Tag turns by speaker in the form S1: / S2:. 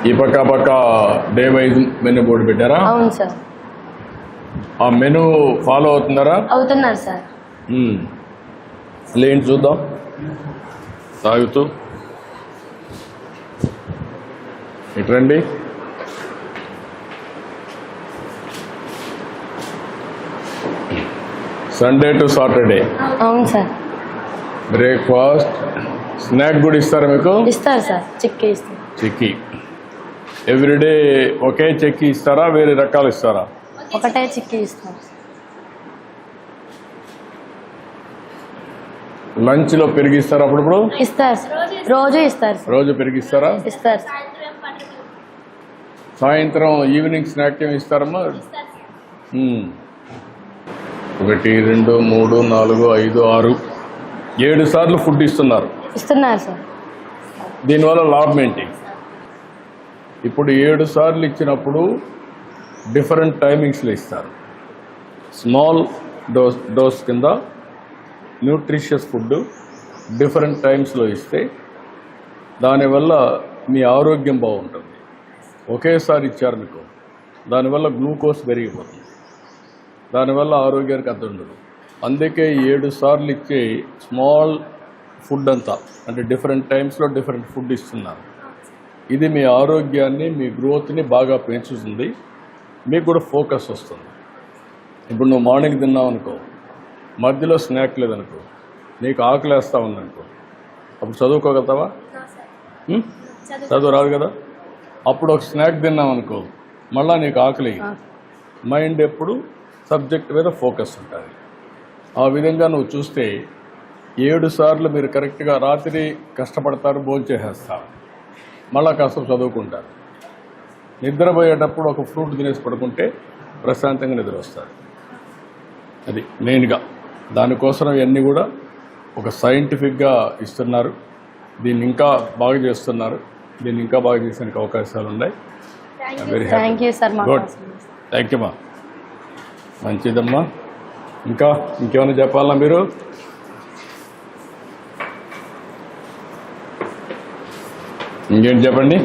S1: ఈ పక్క day wise menu board పెట్టారా?
S2: అవును సార్.
S1: ఆ మెనూ ఫాలో అవుతున్నారా?
S2: అవుతున్నారు సార్.
S1: ఏంటి చూద్దాం. తాగుతూ ఇట్రండి. Sunday to Saturday.
S2: అవును సార్.
S1: బ్రేక్ఫాస్ట్, స్నాక్ కూడా ఇస్తారా మీకు?
S2: ఇస్తారు సార్. చిక్కీ ఇస్తారు.
S1: చిక్కీ ఎవ్రీడే ఒకే చిక్కీ ఇస్తారా, వేరే రకాలు ఇస్తారా?
S2: ఒకటే చిక్కీ ఇస్తారు.
S1: లంచ్లో పెరిగిస్తారా? అప్పుడప్పుడు
S2: ఇస్తారు సార్. రోజు ఇస్తారు సార్.
S1: రోజు పెరిగిస్తారా?
S2: ఇస్తారు సార్.
S1: సాయంత్రం ఈవినింగ్ స్నాక్ ఏమి ఇస్తారమ్మా? 1 2 3 4 5 6 7 సార్లు ఫుడ్ ఇస్తున్నారు.
S2: ఇస్తున్నారు సార్.
S1: దీనివల్ల లాభం ఏంటి? ఇప్పుడు 7 సార్లు ఇచ్చినప్పుడు డిఫరెంట్ టైమింగ్స్లో ఇస్తారు. స్మాల్ డోస్ కింద న్యూట్రిషియస్ ఫుడ్ డిఫరెంట్ టైమ్స్లో ఇస్తే దానివల్ల మీ ఆరోగ్యం బాగుంటుంది. ఒకేసారి ఇచ్చారు మీకు, దానివల్ల గ్లూకోజ్ పెరిగిపోతుంది, దానివల్ల ఆరోగ్యానికి అర్థం ఉండదు. అందుకే 7 సార్లు ఇచ్చే స్మాల్ ఫుడ్ అంతా, అంటే డిఫరెంట్ టైమ్స్లో డిఫరెంట్ ఫుడ్ ఇస్తున్నారు. ఇది మీ ఆరోగ్యాన్ని, మీ గ్రోత్ని బాగా పెంచుతుంది. మీకు కూడా ఫోకస్ వస్తుంది. ఇప్పుడు నువ్వు మార్నింగ్ తిన్నావు అనుకో, మధ్యలో స్నాక్ లేదనుకో, నీకు ఆకలి వేస్తూ ఉందనుకో, అప్పుడు చదువుకోగలుగుతావా? చదువు రాదు కదా. అప్పుడు ఒక స్నాక్ తిన్నావు అనుకో, మళ్ళీ నీకు ఆకలి, మైండ్ ఎప్పుడు సబ్జెక్ట్ మీద ఫోకస్ ఉంటుంది. ఆ విధంగా నువ్వు చూస్తే 7 సార్లు మీరు కరెక్ట్గా రాత్రి కష్టపడతారు, భోంచేసేస్తారు, మళ్ళీ కాస్త చదువుకుంటారు. నిద్రపోయేటప్పుడు ఒక ఫ్రూట్ తినేసి పడుకుంటే ప్రశాంతంగా నిద్ర వస్తారు. అది మెయిన్గా. దానికోసం ఇవన్నీ కూడా ఒక సైంటిఫిక్గా ఇస్తున్నారు. దీన్ని ఇంకా బాగా చేస్తున్నారు. దీన్ని ఇంకా బాగా చేసేందుకు అవకాశాలు ఉన్నాయి. Very happy. Good. Thank you అమ్మా. మంచిదమ్మా. ఇంకేమైనా చెప్పాలా మీరు? ఇంకేంటి చెప్పండి.